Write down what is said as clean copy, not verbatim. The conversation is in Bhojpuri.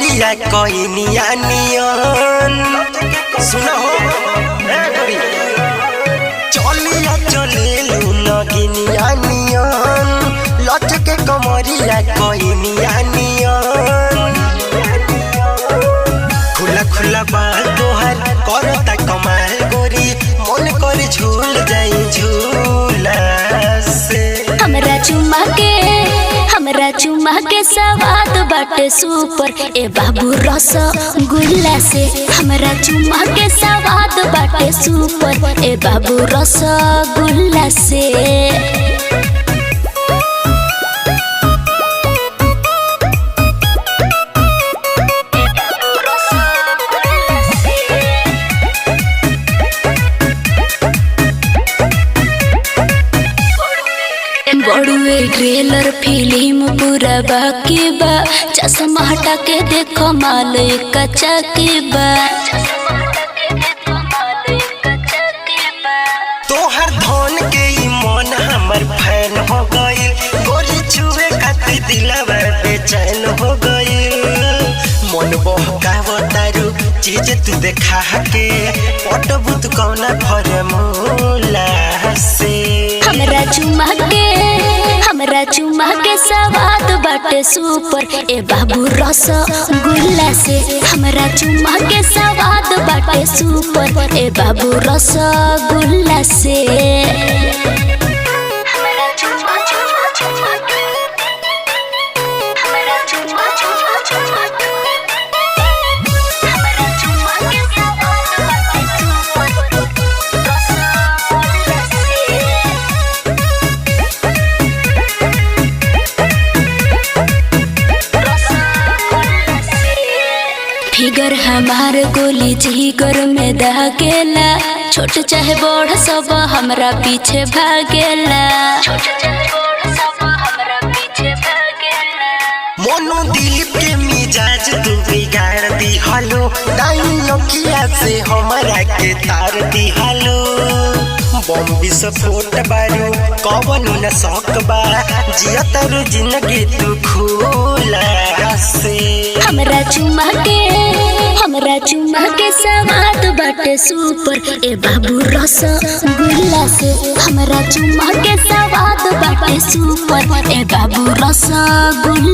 कमरिया कोइनिया नियन सुना हो चलिया चलेलू नगिनिया नियन लचके कमरिया कोइनिया नियन खुला खुला बाल तोहर करता कमाल गोरी मन कर झूल जाई झूला से हमरा चुमा के सवाद बाटे सुपर ए बाबू रस गुल्ला से हमरा चुमा के सवाद बाटे सुपर ए बाबू रस गुल्ला से बड़ुए ट्रेलर फिल्म पूरा बाकी बा चश्मा हटा के देखो माल कच्चा के बा तोहर धन के ई मन हमर फैन हो गइल गोरी छुए खातिर दिलवा बेचैन हो गइल मन बहकावतारू चीज तू देखा के पटबुत कौना फॉर्मूला से हमरा चुमा के सवाद बाटे सुपर ए बाबू रस गुल्ला से हमरा चुमा के सवाद बाटे सुपर ए बाबू रस गुल्ला से फिगर हमार गोली जिगर में दागेला छोट चाहे बड़ सब हमरा पीछे भागेला मोनू दिलीप के मिजाज तू बिगाड़ दी हलो दाई अखिया से हमरा के तार दी हलो बम विस्फोट बारू कवन न शौक बा जियतर जिंदगी तू खुला से हमरा चुमा के सवाद बाटे सुपर ए बाबू रस गुल्ला से हमरा चुमा के सवाद बाटे सुपर ए बाबू रस गुल्ला